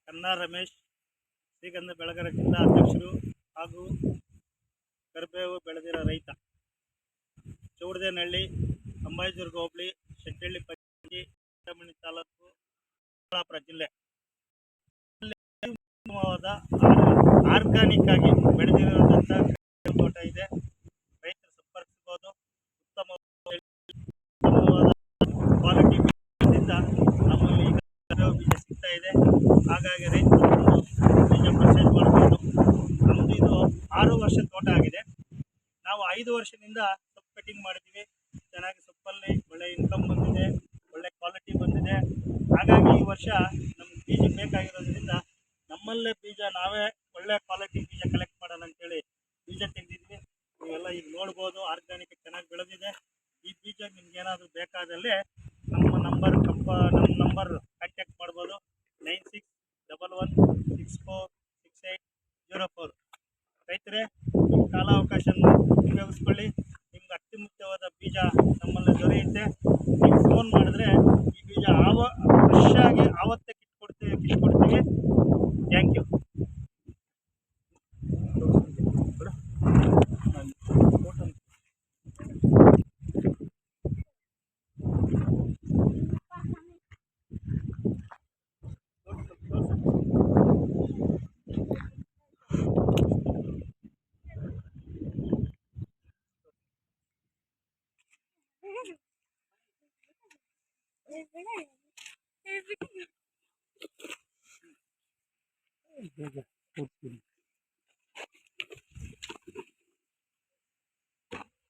ಕನ್ನಾ ರಮೇಶ್, ಶ್ರೀಗಂಧ ಬೆಳಗರ ಜಿಲ್ಲಾ ಅಧ್ಯಕ್ಷರು ಹಾಗೂ ಕರಿಬೇವು ಬೆಳೆದಿರೋ ರೈತ, ಚೌಡದೇನಹಳ್ಳಿ, ಅಂಬಾಜಿದುರ್ಗ ಹೋಬಳಿ, ಶೆಟ್ಟಳ್ಳಿ ಪಂಚಾಯತಿ, ಚಿಂತಾಮಣಿ ತಾಲೂಕು, ಚಿಕ್ಕಬಳ್ಳಾಪುರ ಜಿಲ್ಲೆ. ಆರ್ಗಾನಿಕ್ ಆಗಿ ಬೆಳೆದಿರೋದಂಥ ತೋಟ ಇದೆ. ರೈತರು ಸಂಪರ್ಕಿಸಬಹುದು. ಉತ್ತಮವಾದ ಕ್ವಾಲಿಟಿ ಬೀಜದಿಂದ ನಮ್ಮಲ್ಲಿ ಈಗ ಬೀಜ ಸಿಗ್ತಾ ಇದೆ. ಹಾಗಾಗಿ ರೈತರು ಬೀಜ ಪರ್ಚೇಸ್ ಮಾಡಬಹುದು. ನಮ್ಮದು ಇದು 6 ವರ್ಷದ ತೋಟ ಆಗಿದೆ. ನಾವು 5 ವರ್ಷದಿಂದ ಸೊಪ್ಪು ಕಟಿಂಗ್ ಮಾಡಿದ್ದೀವಿ. ಚೆನ್ನಾಗಿ ಸೊಪ್ಪಲ್ಲಿ ಒಳ್ಳೆ ಇನ್ಕಮ್ ಬಂದಿದೆ, ಒಳ್ಳೆ ಕ್ವಾಲಿಟಿ ಬಂದಿದೆ. ಹಾಗಾಗಿ ಈ ವರ್ಷ ನಮ್ಗೆ ಬೀಜ ಬೇಕಾಗಿರೋದ್ರಿಂದ ನಮ್ಮಲ್ಲೇ ಬೀಜ ನಾವೇ ಒಳ್ಳೆ ಕ್ವಾಲಿಟಿ ಬೀಜ ಕಲೆಕ್ಟ್ ಮಾಡೋಣ ಅಂತೇಳಿ ಬೀಜ ತೆಗೆದಿದ್ವಿ. ನೀವೆಲ್ಲ ಈಗ ನೋಡ್ಬೋದು, ಆರ್ಗ್ಯಾನಿಕ್ ಚೆನ್ನಾಗಿ ಬೆಳೆದಿದೆ. ಈ ಬೀಜ ನಿಮ್ಗೆ ಏನಾದರೂ ಬೇಕಾದಲ್ಲಿ ನಮ್ಮ ನಂಬರ್ ಕಾಂಟ್ಯಾಕ್ಟ್ ಮಾಡ್ಬೋದು. 9611646804. ರೈತರೇ, ನಿಮ್ಮ ಕಾಲಾವಕಾಶವನ್ನು ಉಪಯೋಗಿಸ್ಕೊಳ್ಳಿ. ನಿಮ್ಗೆ ಅತ್ಯುತ್ತಮವಾದ ಬೀಜ ನಮ್ಮಲ್ಲಿ ದೊರೆಯುತ್ತೆ. ನೀವು ಫೋನ್ ಮಾಡಿದ್ರೆ ಈ ಬೀಜ ಫ್ರೆಶ್ ಆಗಿ ಆವತ್ತೇ ಕಿಟ್ಕೊಡ್ತೀವಿ. Thank you.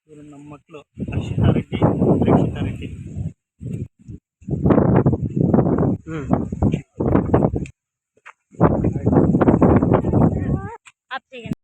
ಇವರು ನಮ್ಮ ಮಕ್ಕಳು ಹರ್ಷಿತಾ ರೆಡ್ಡಿ, ಪ್ರೇಕ್ಷಿತಾ ರೆಡ್ಡಿ.